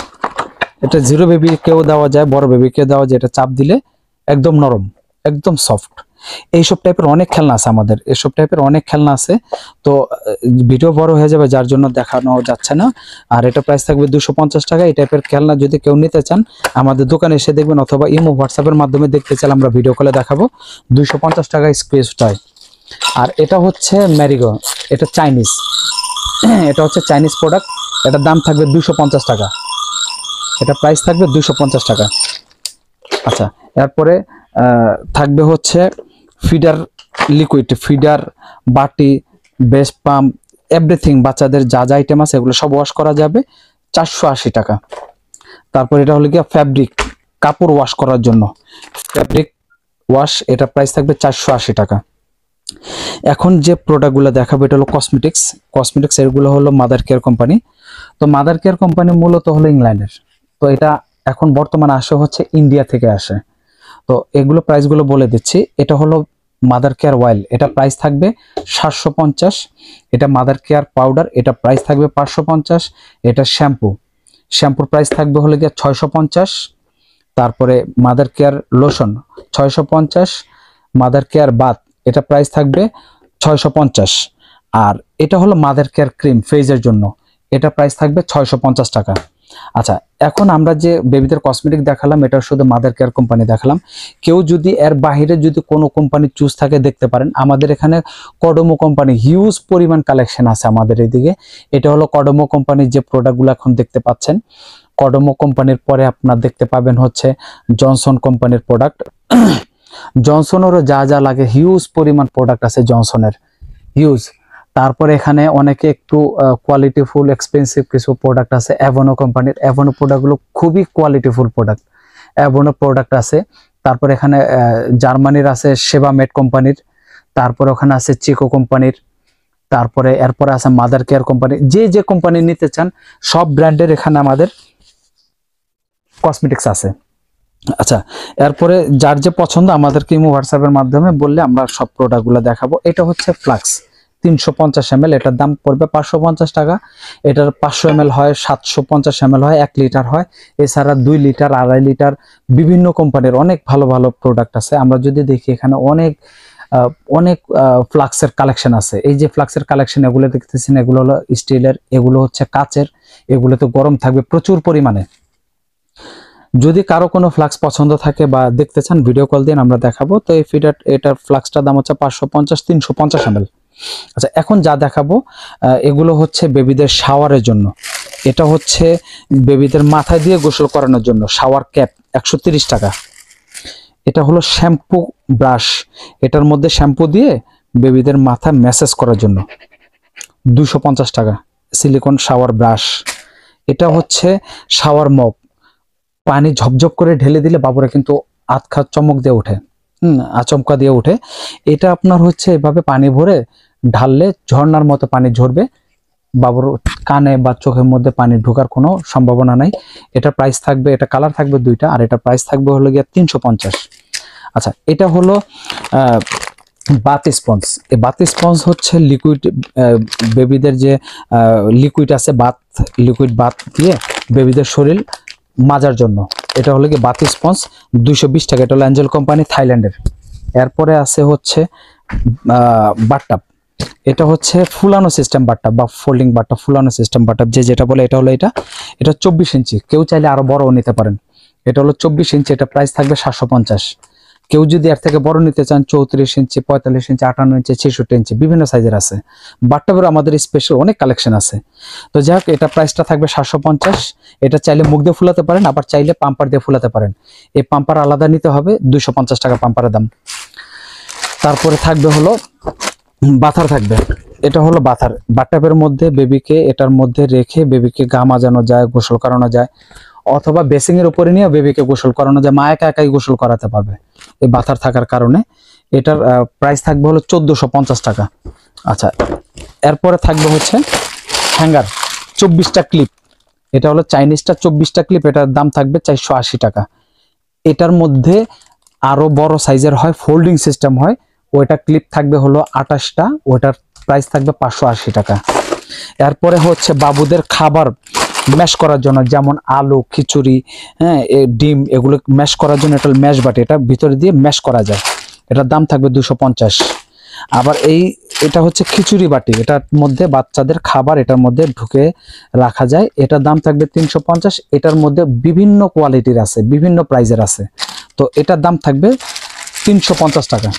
এটা জিরো বেবিকেও দেওয়া যায়, বড় বেবিকেও দেওয়া যায়। এটা চাপ দিলে একদম নরম, একদম সফট। এইসব টাইপের অনেক খেলনা আছে আমাদের, এসব টাইপের অনেক খেলনা আছে। তো ভিডিও বড় হয়ে যাবে যার জন্য দেখানো যাচ্ছে না। আর এটা প্রাইস থাকবে 250 টাকা। এই টাইপের খেলনা যদি কেউ নিতে চান আমাদের দোকানে এসে দেখবেন, অথবা ইমো হোয়াটসঅ্যাপের মাধ্যমে দেখতে চাইলে আমরা ভিডিও কলে দেখাবো। 250 টাকা স্কুইজ টয়। আর এটা হচ্ছে ম্যারিগো, এটা চাইনিজ, এটা হচ্ছে চাইনিজ প্রোডাক্ট। এটার দাম থাকবে 250 টাকা। এটা প্রাইস থাকবে 250 টাকা। আচ্ছা, এরপরে থাকবে হচ্ছে ফিডার লিকুইড, ফিডার, বাটি, বেস্ট পাম্প, এভরিথিং। বাচ্চাদের যা যা আইটেম আছে এগুলো সব ওয়াশ করা যাবে, 480 টাকা। তারপর এটা হলো গিয়ে ফ্যাব্রিক, কাপড় ওয়াশ করার জন্য ফ্যাব্রিক ওয়াশ। এটা প্রাইস থাকবে 480 টাকা। এখন যে প্রোডাক্টগুলো দেখাবো এটা হলো কসমেটিক্স। এগুলো হলো মাদার কেয়ার কোম্পানি। তো মাদার কেয়ার কোম্পানি মূলত হলো ইংল্যান্ডের। তো এটা এখন বর্তমানে আসে হচ্ছে ইন্ডিয়া থেকে আসে। তো এগুলো প্রাইসগুলো বলে দিচ্ছি। এটা হলো মাদার কেয়ার অয়েল, এটা প্রাইস থাকবে 750। এটা মাদার কেয়ার পাউডার, এটা প্রাইস থাকবে 550। এটা শ্যাম্পুর প্রাইস থাকবে হলো গিয়ে 650। তারপরে mother care lotion 650। Mother care bath, এটা প্রাইস থাকবে 650। আর এটা হলো মাদার কেয়ার ক্রিম ফেজের জন্য, এটা প্রাইস থাকবে 650 টাকা। আচ্ছা, এখন আমরা যে বেবিদের কসমেটিক দেখালাম এটা শুধু মাদার কেয়ার কোম্পানি দেখালাম। কেউ যদি এর বাইরে যদি কোনো কোম্পানি চুজ থাকে দেখতে পারেন, আমাদের এখানে কডোমো কোম্পানি হিউজ পরিমাণ কালেকশন আছে আমাদের এইদিকে। এটা হলো কডোমো কোম্পানির যে প্রোডাক্টগুলো এখন দেখতে পাচ্ছেন। কডোমো কোম্পানির পরে আপনার দেখতে পাবেন হচ্ছে জনসন কোম্পানির প্রোডাক্ট। জনসনেরও যা যা লাগে হিউজ পরিমাণ প্রোডাক্ট আছে জনসনের, হিউজ। তারপরে এখানে অনেকে একটু কোয়ালিটিফুল এক্সপেন্সিভ কিছু প্রোডাক্ট আছে অ্যাভনো কোম্পানির। অ্যাভনো প্রোডাক্টগুলো খুবই কোয়ালিটিফুল প্রোডাক্ট, অ্যাভনো প্রোডাক্ট আছে। তারপরে এখানে জার্মানির আছে সেবামেড কোম্পানির, তারপরে ওখানে আছে চিকো কোম্পানির, তারপরে এরপরে আছে মাদার কেয়ার কোম্পানি। যে যে কোম্পানি নিতে চান সব ব্র্যান্ডের এখানে আমাদের কসমেটিক্স আছে। আচ্ছা, এরপরে যার যে পছন্দ আমাদেরকে ইমো হোয়াটসঅ্যাপের মাধ্যমে বললে আমরা সব প্রোডাক্টগুলো দেখাবো। এটা হচ্ছে ফ্লাক্স 350 ml, এটার দাম পড়বে 550 টাকা। এটার 500 ml হয়, 750 ml হয়, 1 লিটার হয়, এছাড়া 2 লিটার, 2.5 লিটার বিভিন্ন কোম্পানির অনেক ভালো ভালো প্রোডাক্ট আছে। আমরা যদি দেখি এখানে অনেক ফ্লাক্সের কালেকশন আছে। এই যে ফ্লাক্সের কালেকশন এগুলো দেখতেছেন, এগুলো হলো স্টিলের, এগুলো হচ্ছে কাচের, এগুলোতে গরম থাকবে প্রচুর পরিমাণে। যদি কারো কোনো ফ্লাক্স পছন্দ থাকে বা দেখতে চান ভিডিও কল দিন, আমরা দেখাবো। তো এই এটার ফ্লাক্সটার দাম হচ্ছে 550, 350 ml। আচ্ছা, এখন যা দেখাবো এগুলো হচ্ছে বেবিদের শাওয়ারের জন্য। এটা হচ্ছে বেবিদের মাথায় দিয়ে গোসল করানোর জন্য শাওয়ার ক্যাপ, 130 টাকা। এটা হলো শ্যাম্পু ব্রাশ, এটার মধ্যে শ্যাম্পু দিয়ে বেবিদের মাথা ম্যাসাজ করার জন্য 250 টাকা। Silicon shower brush. এটা হচ্ছে শাওয়ার মগ, পানি ঝপঝপ করে ঢেলে দিলে বাবুরা কিন্তু আতখা চমক দিয়ে ওঠে, আচমকা দিয়ে ওঠে। এটা আপনার হচ্ছে এভাবে পানি ভরে ঢাললে ঝর্ণার মতো পানি ঝরবে, বাবুর কানে বা চোখের মধ্যে পানি ঢোকার কোনো সম্ভাবনা নাই। এটা প্রাইস থাকবে, এটা কালার থাকবে দুইটা, আর এটা প্রাইস থাকবে হলো গিয়ে 350। আচ্ছা, এটা হলো বাথ স্পঞ্জ। এই বাথ স্পঞ্জ হচ্ছে লিকুইড, বেবিদের যে লিকুইড আছে, লিকুইড বাথ দিয়ে বেবিদের শরীর মাজার জন্য। এটা হলো কি বাথ স্পঞ্জ, 220 টাকা। এটা হলো অ্যাঞ্জেল কোম্পানি, থাইল্যান্ডের। এরপরে আছে হচ্ছে বাথটাব। এটা হচ্ছে ফুলানো সিস্টেম বাথটাব বা ফোল্ডিং বাথটাব, ফুলানো সিস্টেম বাথটাব যে যেটা বলে। এটা হলো এটা 24 ইঞ্চি, কেউ চাইলে আরো বড়ও নিতে পারেন। এটা হলো 24 ইঞ্চি, এটা প্রাইস থাকবে 750। কেউ যদি এর থেকে বড় নিতে চান 34 ইঞ্চি, 45 ইঞ্চি, 58 ইঞ্চি, 66 ইঞ্চি বিভিন্ন সাইজের আছে। বাথটাবের আমাদের স্পেশাল অনেক কালেকশন আছে। তো যাই হোক, এটা প্রাইসটা থাকবে 750। এটা চাইলে মুখ দিয়ে ফুলাতে পারেন, আবার চাইলে পাম্পার দিয়ে ফুলাতে পারেন। এই পাম্পার আলাদা নিতে হবে, 250 টাকা পাম্পারের দাম। তারপরে থাকবে হলো বাথার থাকবে। এটা হলো বাথার, বাথটাবের মধ্যে বেবিকে এটার মধ্যে রেখে বেবিকে গা মাজানো যায়, গোসল করানো যায়, অথবা বেসিং এর উপরে নিয়ে বেবিকে গোসল করানো যায়। মা একা একাই গোসল করাতে পারবে এই বাথার থাকার কারণে। এটার প্রাইস থাকবে হলো 1450 টাকা। আচ্ছা, এরপরে থাকবে হচ্ছে হ্যাঙ্গার, 24টা ক্লিপ। এটা হলো চাইনিজটা, 24টা ক্লিপ, এটার দাম থাকবে 480 টাকা। এটার মধ্যে আরো বড় সাইজের হয়, ফোল্ডিং সিস্টেম হয়, ওইটা ক্লিপ থাকবে হলো 28টা, ওটার প্রাইস থাকবে 580 টাকা। এরপরে হচ্ছে বাবুদের খাবার ম্যাশ করার জন্য, যেমন আলু, খিচুড়ি, হ্যাঁ, ডিম, এগুলো ম্যাশ করার জন্য এটা ম্যাশ বাটি, এটা ভিতরে দিয়ে ম্যাশ করা যায়। এটার দাম থাকবে 250। আবার এটা হচ্ছে খিচুড়ি বাটি, এটার মধ্যে বাচ্চাদের খাবার এটার মধ্যে ঢুকে রাখা যায়। এটার দাম থাকবে 350। এটার মধ্যে বিভিন্ন কোয়ালিটির আছে, বিভিন্ন প্রাইজের আছে। তো এটার দাম থাকবে 350 টাকা।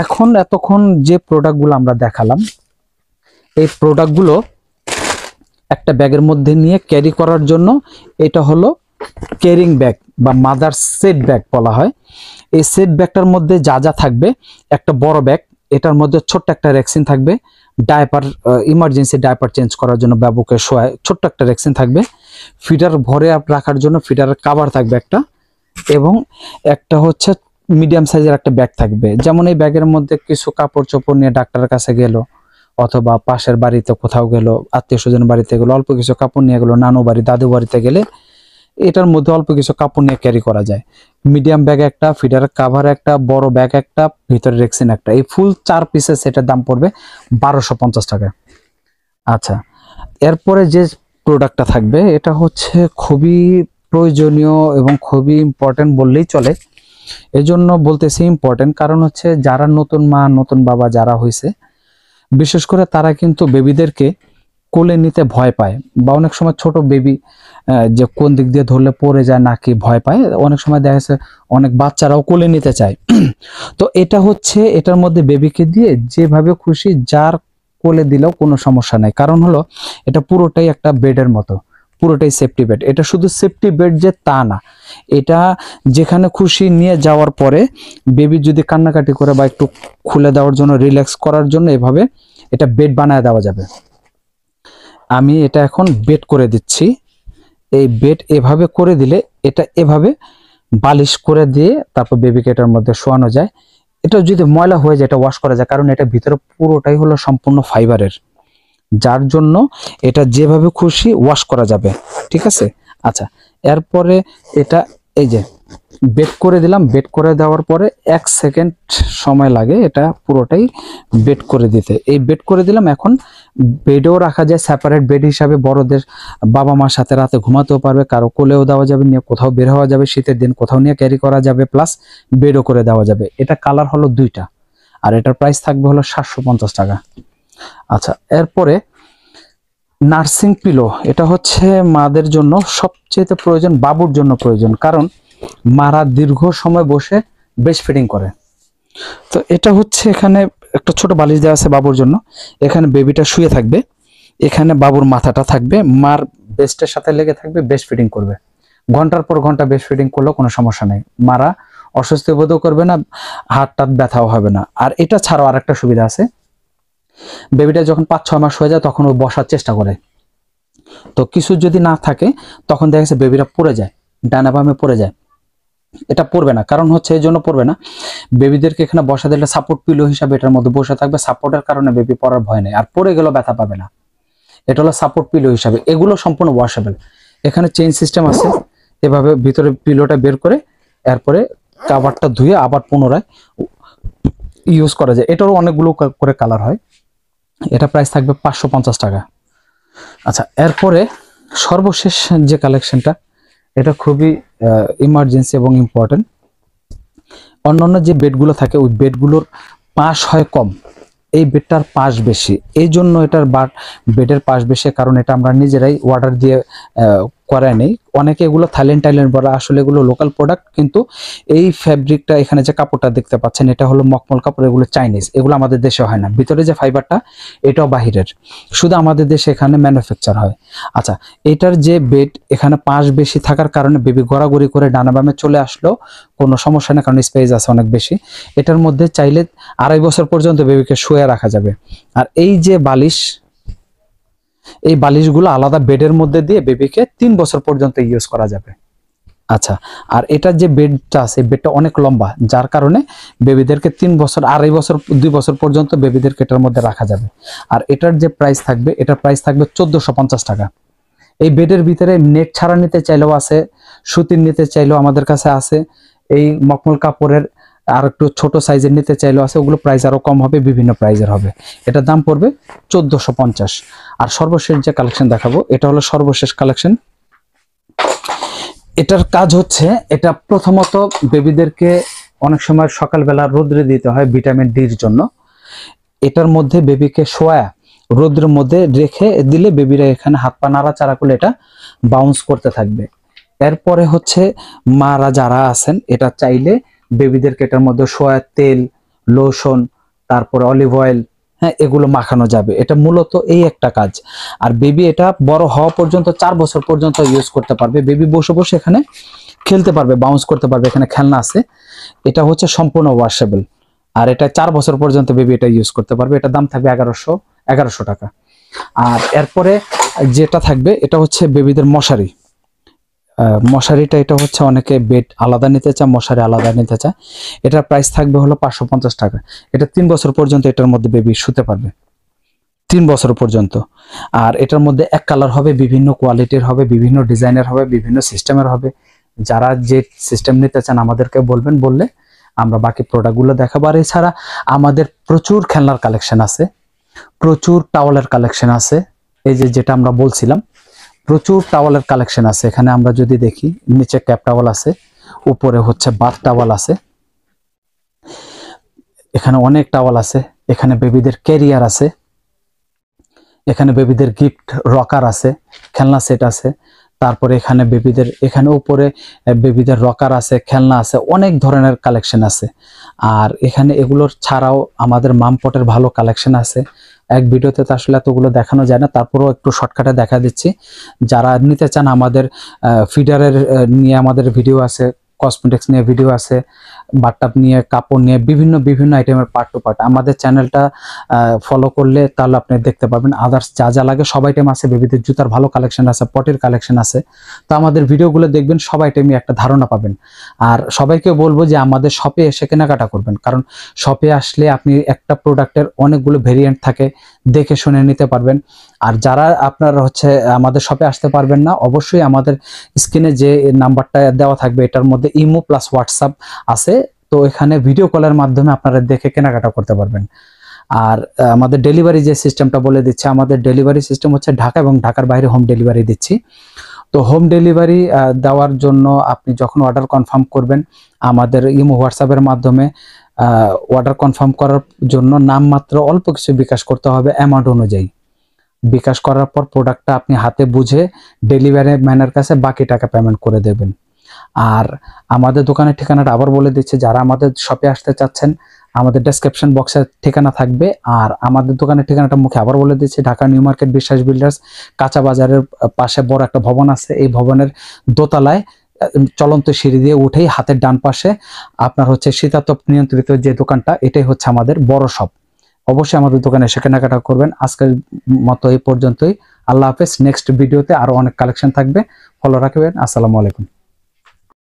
এখন এতক্ষণ যে প্রোডাক্টগুলো আমরা দেখালাম, এই প্রোডাক্টগুলো একটা ব্যাগের মধ্যে নিয়ে ক্যারি করার জন্য, এটা হলো ক্যারিং ব্যাগ বা মাদার সেট ব্যাগ বলা হয়। এই সেট ব্যাগটার মধ্যে যা যা থাকবে, একটা বড় ব্যাগ, এটার মধ্যে ছোট্ট একটা রেক্সিন থাকবে, ডায়পার, ইমার্জেন্সি ডায়পার চেঞ্জ করার জন্য বাবুকে শোয়ায় ছোট্ট একটা রেক্সিন থাকবে, ফিডার ভরে রাখার জন্য ফিডারের কাভার থাকবে একটা, এবং একটা হচ্ছে মিডিয়াম সাইজের একটা ব্যাগ থাকবে। যেমন এই ব্যাগের মধ্যে কিছু কাপড় চোপড় নিয়ে ডাক্তারের কাছে গেল, অথবা পাশের বাড়িতে কোথাও গেল, আত্মীয় স্বজন বাড়িতে গেল, অল্প কিছু কাপড় নিয়ে গেল, নানু বাড়ি, দাদু বাড়িতে গেলে এটার মধ্যে অল্প কিছু কাপড় নিয়ে ক্যারি করা যায়। মিডিয়াম ব্যাগ একটা, ফিডার কাভার একটা, বড় ব্যাগ একটা, ভিতরে রেক্সিন একটা, এই ফুল 4 পিসের সেটার দাম পড়বে 1250 টাকা। আচ্ছা, এরপরে যে প্রোডাক্টটা থাকবে এটা হচ্ছে খুবই প্রয়োজনীয় এবং খুবই ইম্পর্টেন্ট বললেই চলে। এজন্য বলতেছি ইম্পর্টেন্ট, কারণ হচ্ছে যারা নতুন মা নতুন বাবা যারা হয়েছে, বিশেষ করে তারা কিন্তু বেবিদেরকে কোলে নিতে ভয় পায়, বা অনেক সময় ছোট বেবি যে কোন দিক দিয়ে ধরলে পড়ে যায় নাকি ভয় পায়, অনেক সময় দেখা যাচ্ছে অনেক বাচ্চারাও কোলে নিতে চায়। তো এটা হচ্ছে এটার মধ্যে বেবিকে দিয়ে যেভাবে খুশি যার কোলে দিলেও কোনো সমস্যা নাই। কারণ হলো এটা পুরোটাই একটা বেডের মতো, পুরোটাই সেফটি বেড। এটা শুধু সেফটি বেড যে তা না, এটা যেখানে খুশি নিয়ে যাওয়ার পরে বেবি যদি কান্নাকাটি করে বা একটু খুলে দেওয়ার জন্য, রিল্যাক্স করার জন্য এভাবে এটা বেড বানায় দেওয়া যাবে। আমি এটা এখন বেড করে দিচ্ছি। এই বেড এভাবে করে দিলে এটা এভাবে বালিশ করে দিয়ে তারপর বেবিকে এটার মধ্যে শোয়ানো যায়। এটা যদি ময়লা হয়ে যায় এটা ওয়াশ করা যায়, কারণ এটা ভিতরে পুরোটাই হলো সম্পূর্ণ ফাইবারের, যার জন্য এটা যেভাবে খুশি ওয়াশ করা যাবে। ঠিক আছে। আচ্ছা, এরপরে এটা এই যে বেড করে দিলাম। বেড করে দেওয়ার পরে 1 সেকেন্ড সময় লাগে এটা পুরোটাই বেড করে দিতে। এই বেড করে দিলাম। এখন বেডেও রাখা যায় সেপারেট বেড হিসাবে, বড়দের বাবা মার সাথে রাতে ঘুমাতেও পারবে, কারো কোলেও দেওয়া যাবে, নিয়ে কোথাও বের হওয়া যাবে, শীতের দিন কোথাও নিয়ে ক্যারি করা যাবে, প্লাস বেডও করে দেওয়া যাবে। এটা কালার হলো 2টা, আর এটার প্রাইস থাকবে হলো 750 টাকা। আচ্ছা, এরপরে নার্সিং পিলো, এটা হচ্ছে মাদের জন্য সবচেয়ে প্রয়োজন, বাবুর জন্য প্রয়োজন, কারণ মারা দীর্ঘ সময় বসে ব্রেস্ট ফিডিং করে। তো এটা হচ্ছে এখানে একটা ছোট বালিশ দেওয়া আছে বাবুর জন্য। এখানে বেবিটা শুয়ে থাকবে, এখানে বাবুর মাথাটা থাকবে, মার ব্রেস্টের সাথে লেগে থাকবে, ব্রেস্ট ফিডিং করবে। ঘন্টার পর ঘন্টা ব্রেস্ট ফিডিং করলেও কোনো সমস্যা নেই, মারা অস্বস্তি বোধও করবে না, হাত টাত ব্যথাও হবে না। আর এটা ছাড়াও আরেকটা সুবিধা আছে, বেবিটা যখন 5-6 মাস হয়ে যায় তখন ও বসার চেষ্টা করে। তো কিছু যদি না থাকে তখন দেখা যাচ্ছে বেবিরা পড়ে যায়, ডানা বামে পড়ে যায়। এটা পড়বে না, কারণ হচ্ছে এই জন্য পড়বে না, বেবিদেরকে এখানে বসা দিলে সাপোর্ট পিলো হিসাবে এটার মধ্যে বসে থাকবে, সাপোর্টের কারণে বেবি পড়ার ভয় নেই, আর পড়ে গেলেও ব্যথা পাবে না। এটা হলো সাপোর্ট পিলো হিসাবে। এগুলো সম্পূর্ণ ওয়াশেবল। এখানে চেইন সিস্টেম আছে, এভাবে ভিতরে পিলোটা বের করে এরপরে কাভারটা ধুয়ে আবার পুনরায় ইউজ করা যায়। এটারও অনেকগুলো করে কালার হয়। এটা প্রাইস থাকবে 550 টাকা। আচ্ছা, এরপরে সর্বশেষ যে কালেকশনটা, এটা খুবই ইমার্জেন্সি এবং ইম্পর্টেন্ট। অন্যান্য যে বেডগুলো থাকে ওই বেডগুলোর পাশ হয় কম, এই বেডটার পাশ বেশি। এই জন্য এটার বেডের পাশ বেশি, কারণ এটা আমরা নিজেরাই অর্ডার দিয়ে করাই নেই। অনেকে এগুলো থাইল্যান্ড বলে, আসলে এগুলো লোকাল প্রোডাক্ট। কিন্তু এই ফ্যাব্রিকটা, এখানে যে কাপড়টা দেখতে পাচ্ছেন এটা হলো মখমল কাপড়, এগুলো চাইনিজ, এগুলো আমাদের দেশে হয় না। ভিতরে যে ফাইবারটা এটাও বাহিরের, শুধু আমাদের দেশে এখানে ম্যানুফ্যাকচার হয়। আচ্ছা, এটার যে বেড এখানে পাশ বেশি থাকার কারণে বেবি গড়াগড়ি করে ডানা বামে চলে আসলেও কোনো সমস্যা নেই, কারণ স্পেস আছে অনেক বেশি। এটার মধ্যে চাইলে 2.5 বছর পর্যন্ত বেবিকে শুয়ে রাখা যাবে। আর এই যে বালিশ, এই বালিশগুলো আলাদা বেডের মধ্যে দিয়ে বেবিকে 3 বছর পর্যন্ত ইউজ করা যাবে। আচ্ছা, আর এটা যে বেডটা আছে বেডটা অনেক লম্বা, যার কারণে বেবিদেরকে 3 বছর, 2.5 বছর, 2 বছর পর্যন্ত বেবিদেরকে এটার মধ্যে রাখা যাবে। আর এটার যে প্রাইস থাকবে, এটার প্রাইস থাকবে 1450 টাকা। এই বেডের ভিতরে নেট ছাড়া নিতে চাইলেও আছে, সুতির নিতে চাইলেও আমাদের কাছে আছে, এই মখমল কাপড়ের আর একটু ছোট সাইজের নিতে চাইলেও আছে। ওগুলো প্রাইস আরো কম হবে, বিভিন্ন প্রাইজের হবে। এটার দাম পড়বে 1450। আর সর্বশেষ যে কালেকশন দেখাবো এটা হলো সর্বশেষ কালেকশন। এটার কাজ হচ্ছে, এটা প্রথমত বেবিদেরকে অনেক সময় সকালবেলা রোদ্রে দিতে হয় ভিটামিন ডির জন্য। এটার মধ্যে বেবিকে শোয়া রোদ্রের মধ্যে রেখে দিলে বেবিরা এখানে হাত পা নাড়াচাড়া করলে এটা বাউন্স করতে থাকবে। এরপরে হচ্ছে মারা যারা আছেন, এটা চাইলে বেবিদেরকে এটার মধ্যে সোয়া তেল, লোশন, তারপরে অলিভ অয়েল, হ্যাঁ, এগুলো মাখানো যাবে। এটা মূলত এই একটা কাজ। আর বেবি এটা বড় হওয়া পর্যন্ত 4 বছর পর্যন্ত ইউজ করতে পারবে। বেবি বসে বসে এখানে খেলতে পারবে, বাউন্স করতে পারবে, এখানে খেলনা আছে। এটা হচ্ছে সম্পূর্ণ ওয়াশেবল। আর এটা 4 বছর পর্যন্ত বেবি এটা ইউজ করতে পারবে। এটার দাম থাকবে 1100 টাকা। আর এরপরে যেটা থাকবে এটা হচ্ছে বেবিদের মশারি। মশারিটা এটা হচ্ছে অনেকে বেড আলাদা নিতে চায়, মশারি আলাদা নিতে চায়। এটার প্রাইস থাকবে হলো 550 টাকা। এটা 3 বছর পর্যন্ত এটার মধ্যে বেবি শুতে পারবে। 3 বছর পর্যন্ত। আর এটার মধ্যে এক কালার হবে, বিভিন্ন কোয়ালিটির হবে, বিভিন্ন ডিজাইনের হবে, বিভিন্ন সিস্টেমের হবে। যারা যে সিস্টেম নিতে চান আমাদেরকে বলবেন, বললে আমরা বাকি প্রোডাক্টগুলো দেখাবো। আর এছাড়া আমাদের প্রচুর খেলনার কালেকশন আছে, প্রচুর টাওয়ালের কালেকশন আছে। এই যে যেটা আমরা বলছিলাম, প্রচুর টাওয়ালের কালেকশন আছে। এখানে আমরা যদি দেখি, নিচে ক্যাপ টাওয়াল আছে, উপরে হচ্ছে বাথ টাওয়াল আছে, এখানে অনেক টাওয়াল আছে। এখানে বেবিদের ক্যারিয়ার আছে, এখানে বেবিদের গিফট রকার আছে, খেলনা সেট আছে। তারপরে এখানে বেবিদের, এখানে উপরে বেবিদের রকার আছে, খেলনা আছে, অনেক ধরনের কালেকশন আছে। আর এখানে এগুলোর ছাড়াও আমাদের মামপটের ভালো কালেকশন আছে। এক ভিডিওতে তো আসলে এতগুলো দেখানো যায় না, তারপরেও একটু শর্টকাটে দেখা দিচ্ছি। যারা নিতে চান আমাদের ফিডারের নিয়ে আমাদের ভিডিও আছে, কসমেটিক্স নিয়ে ভিডিও আছে, বাথটাব নিয়ে, কাপড় নিয়ে, বিভিন্ন আইটেমের পার্ট টু পার্ট। আমাদের চ্যানেলটা ফলো করলে তাহলে আপনি দেখতে পাবেন আদার্স যা যা লাগে সব আইটেম আছে। বেবিদের জুতার ভালো কালেকশন আছে, পটের কালেকশন আছে। তো আমাদের ভিডিওগুলো দেখবেন, সব আইটেমই একটা ধারণা পাবেন। আর সবাইকে বলবো যে আমাদের শপে এসে কেনাকাটা করবেন, কারণ শপে আসলে আপনি একটা প্রোডাক্টের অনেকগুলো ভেরিয়েন্ট থাকে, দেখে শুনে নিতে পারবেন। আর যারা আপনার হচ্ছে আমাদের শপে আসতে পারবেন না, অবশ্যই আমাদের স্ক্রিনে যে নাম্বারটা দেওয়া থাকবে এটার মধ্যে ইমো প্লাস হোয়াটসঅ্যাপ আছে। তো এখানে ভিডিও কলের মাধ্যমে আপনারা দেখে কেনাকাটা করতে পারবেন। আর আমাদের ডেলিভারি যে সিস্টেমটা বলে দিচ্ছে, আমাদের ডেলিভারি সিস্টেম হচ্ছে ঢাকা এবং ঢাকার বাইরে হোম ডেলিভারি দিচ্ছি। তো হোম ডেলিভারি দেওয়ার জন্য আপনি যখন অর্ডার কনফার্ম করবেন, আমাদের ইমো হোয়াটসঅ্যাপের মাধ্যমে অর্ডার কনফার্ম করার জন্য নামমাত্র অল্প কিছু বিকাশ করতে হবে অ্যামাউন্ট অনুযায়ী। বিকাশ করার পর প্রোডাক্টটা আপনি হাতে বুঝে ডেলিভারি ম্যানের কাছে বাকি টাকা পেমেন্ট করে দেবেন। আর আমাদের দোকানের ঠিকানাটা আবার বলে দিচ্ছি, যারা আমাদের শপে আসতে চাচ্ছেন আমাদের ডেসক্রিপশন বক্সের ঠিকানা থাকবে। আর আমাদের দোকানের ঠিকানাটা মুখে আবার বলে দিচ্ছি, ঢাকা নিউ মার্কেট বিশ্বাস বিল্ডার্স, কাঁচা বাজারের পাশে বড় একটা ভবন আছে। এই ভবনের দোতলায় চলন্ত সিঁড়ি দিয়ে উঠেই হাতের ডান পাশে আপনার হচ্ছে শীতাতপ নিয়ন্ত্রিত যে দোকানটা, এটাই হচ্ছে আমাদের বড় শপ। অবশ্যই আমাদের দোকানে এসে কেনাকাটা করবেন। আজকের মতো এই পর্যন্তই। আল্লাহ হাফেজ। নেক্সট ভিডিওতে আরো অনেক কালেকশন থাকবে, ফলো রাখবেন। আসসালামু আলাইকুম।